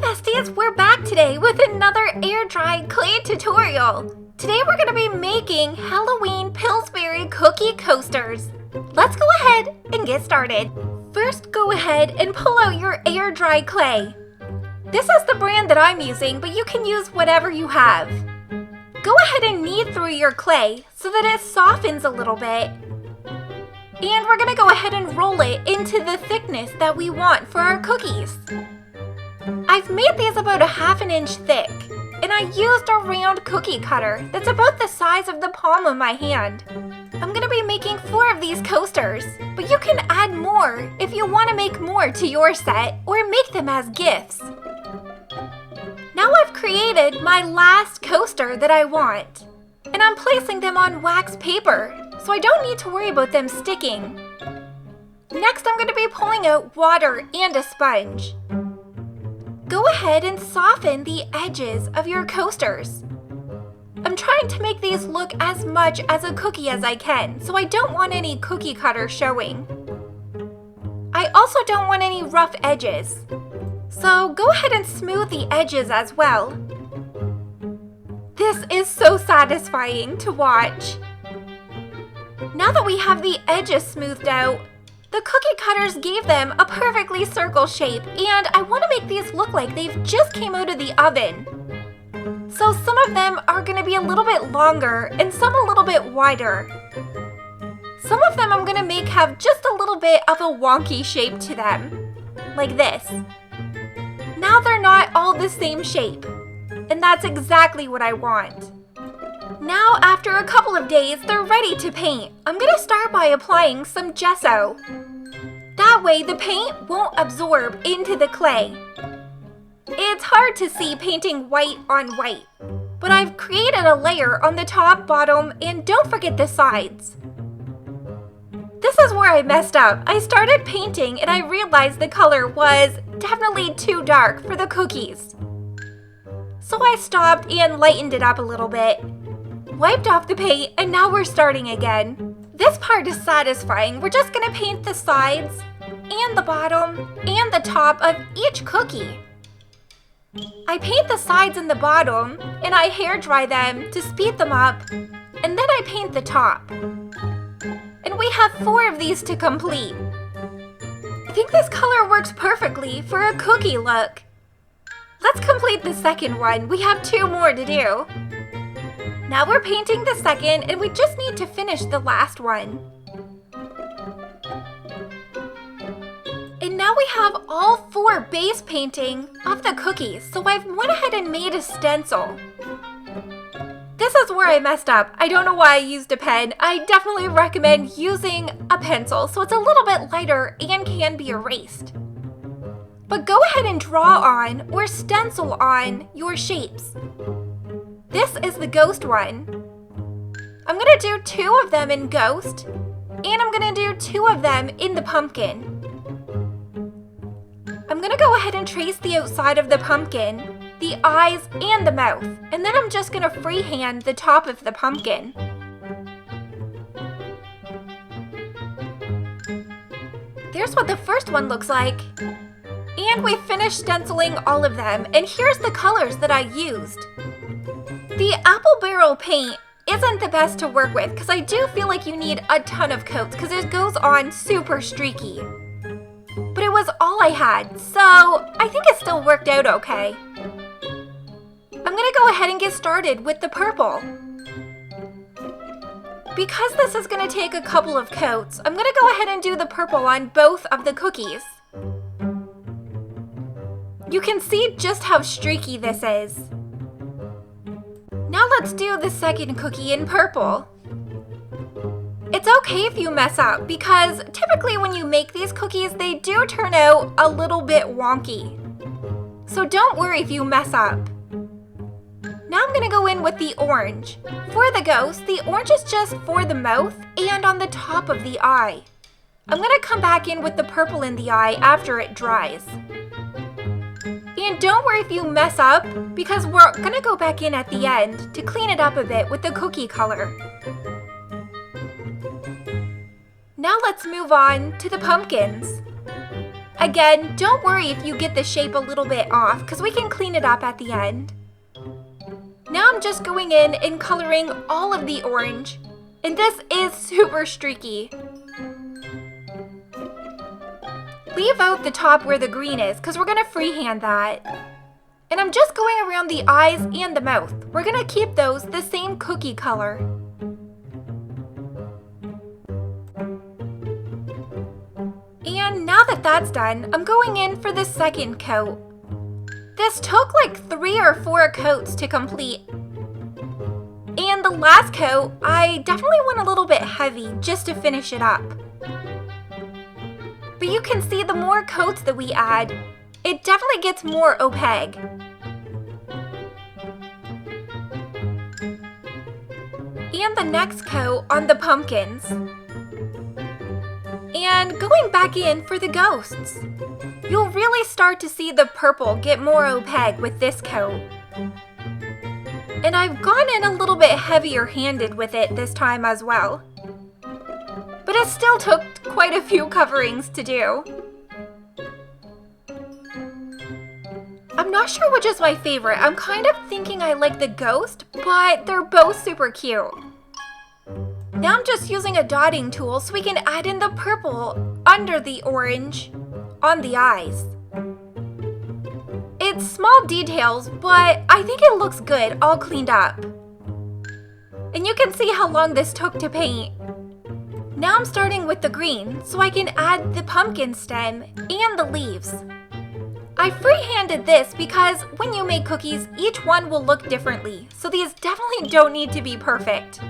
besties, we're back today with another air-dried clay tutorial. Today we're going to be making Halloween Pillsbury cookie coasters. Let's go ahead and get started. First, go ahead and pull out your air-dried clay. This is the brand that I'm using, but you can use whatever you have. Go ahead and knead through your clay so that it softens a little bit. And we're going to go ahead and roll it into the thickness that we want for our cookies. I've made these about 1/2 inch thick, and I used a round cookie cutter that's about the size of the palm of my hand. I'm going to be making 4 of these coasters, but you can add more if you want to make more to your set or make them as gifts. Now I've created my last coaster that I want, and I'm placing them on wax paper, so I don't need to worry about them sticking. Next, I'm going to be pulling out water and a sponge. Go ahead and soften the edges of your coasters. I'm trying to make these look as much as a cookie as I can, so I don't want any cookie cutter showing. I also don't want any rough edges, so go ahead and smooth the edges as well. This is so satisfying to watch. Now that we have the edges smoothed out, the cookie cutters gave them a perfectly circle shape, and I want to make these look like they've just came out of the oven. So some of them are going to be a little bit longer and some a little bit wider. Some of them I'm going to make have just a little bit of a wonky shape to them, like this. Now they're not all the same shape, and that's exactly what I want. Now, after a couple of days, they're ready to paint. I'm going to start by applying some gesso. That way, the paint won't absorb into the clay. It's hard to see painting white on white, but I've created a layer on the top, bottom, and don't forget the sides. This is where I messed up. I started painting and I realized the color was definitely too dark for the cookies. So I stopped and lightened it up a little bit. Wiped off the paint, and now we're starting again. This part is satisfying. We're just going to paint the sides and the bottom and the top of each cookie. I paint the sides and the bottom, and I hair dry them to speed them up, and then I paint the top. And we have 4 of these to complete. I think this color works perfectly for a cookie look. Let's complete the second one. We have 2 more to do. Now we're painting the second, and we just need to finish the last one. And now we have all 4 base painting of the cookies, so I've went ahead and made a stencil. This is where I messed up. I don't know why I used a pen. I definitely recommend using a pencil, so it's a little bit lighter and can be erased. But go ahead and draw on or stencil on your shapes. This is the ghost one. I'm going to do 2 of them in ghost, and I'm going to do 2 of them in the pumpkin. I'm going to go ahead and trace the outside of the pumpkin, the eyes, and the mouth, and then I'm just going to freehand the top of the pumpkin. There's what the first one looks like. And we finished stenciling all of them, and here's the colors that I used. The apple barrel paint isn't the best to work with because I do feel like you need a ton of coats because it goes on super streaky. But it was all I had, so I think it still worked out okay. I'm going to go ahead and get started with the purple. Because this is going to take a couple of coats, I'm going to go ahead and do the purple on both of the cookies. You can see just how streaky this is. Now let's do the second cookie in purple. It's okay if you mess up because typically when you make these cookies, they do turn out a little bit wonky. So don't worry if you mess up. Now I'm going to go in with the orange. For the ghost, the orange is just for the mouth and on the top of the eye. I'm going to come back in with the purple in the eye after it dries. And don't worry if you mess up, because we're going to go back in at the end to clean it up a bit with the cookie color. Now let's move on to the pumpkins. Again, don't worry if you get the shape a little bit off, because we can clean it up at the end. Now I'm just going in and coloring all of the orange, and this is super streaky. Leave out the top where the green is, because we're going to freehand that. And I'm just going around the eyes and the mouth. We're going to keep those the same cookie color. And now that that's done, I'm going in for the second coat. This took like 3 or 4 coats to complete. And the last coat, I definitely went a little bit heavy just to finish it up. But you can see the more coats that we add, it definitely gets more opaque. And the next coat on the pumpkins. And going back in for the ghosts. You'll really start to see the purple get more opaque with this coat. And I've gone in a little bit heavier handed with it this time as well. But it still took quite a few coverings to do. I'm not sure which is my favorite. I'm kind of thinking I like the ghost, but they're both super cute. Now I'm just using a dotting tool so we can add in the purple under the orange on the eyes. It's small details, but I think it looks good all cleaned up. And you can see how long this took to paint. Now I'm starting with the green so I can add the pumpkin stem and the leaves. I freehanded this because when you make cookies, each one will look differently, so these definitely don't need to be perfect.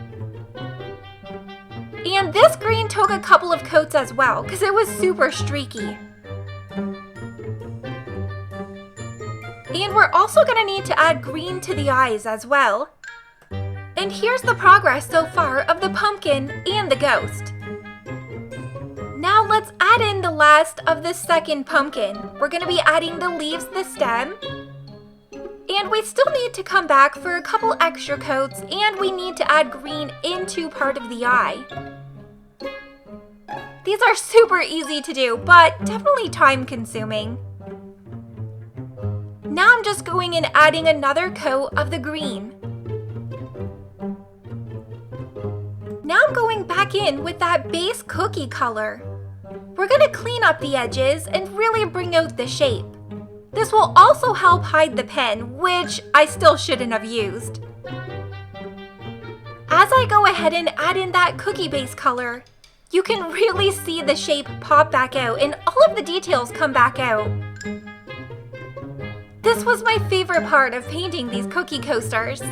And this green took a couple of coats as well because it was super streaky. And we're also going to need to add green to the eyes as well. And here's the progress so far of the pumpkin and the ghost. Now let's add in the last of the second pumpkin. We're going to be adding the leaves, the stem. And we still need to come back for a couple extra coats, and we need to add green into part of the eye. These are super easy to do, but definitely time consuming. Now I'm just going in adding another coat of the green. Now I'm going back in with that base cookie color. We're going to clean up the edges and really bring out the shape. This will also help hide the pen, which I still shouldn't have used. As I go ahead and add in that cookie base color, you can really see the shape pop back out and all of the details come back out. This was my favorite part of painting these cookie coasters.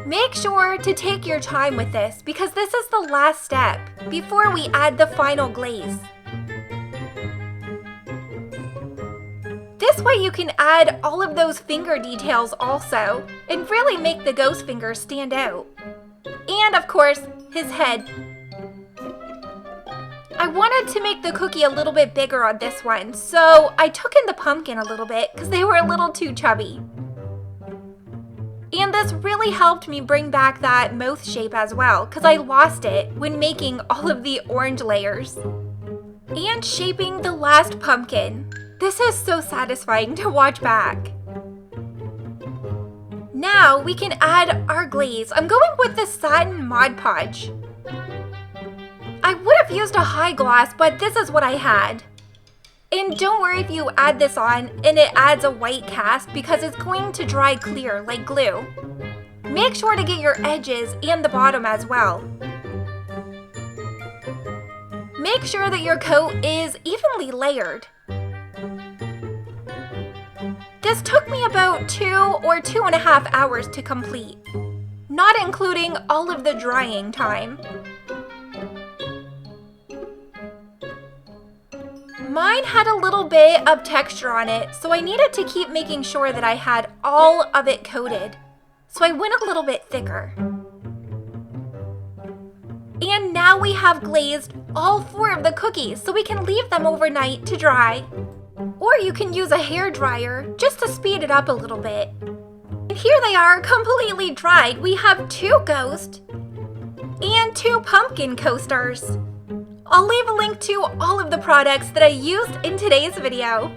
Make sure to take your time with this because this is the last step before we add the final glaze. This way you can add all of those finger details also and really make the ghost fingers stand out. And of course, his head. I wanted to make the cookie a little bit bigger on this one, so I took in the pumpkin a little bit because they were a little too chubby. And this really helped me bring back that mouth shape as well because I lost it when making all of the orange layers. And shaping the last pumpkin. This is so satisfying to watch back. Now we can add our glaze. I'm going with the satin Mod Podge. I would have used a high gloss, but this is what I had. And don't worry if you add this on and it adds a white cast because it's going to dry clear like glue. Make sure to get your edges and the bottom as well. Make sure that your coat is evenly layered. This took me about 2 or 2.5 hours to complete, not including all of the drying time. Mine had a little bit of texture on it, so I needed to keep making sure that I had all of it coated. So I went a little bit thicker. And now we have glazed all 4 of the cookies, so we can leave them overnight to dry. Or you can use a hair dryer just to speed it up a little bit. And here they are, completely dried. We have 2 ghost and 2 pumpkin coasters. I'll leave a link to all of the products that I used in today's video.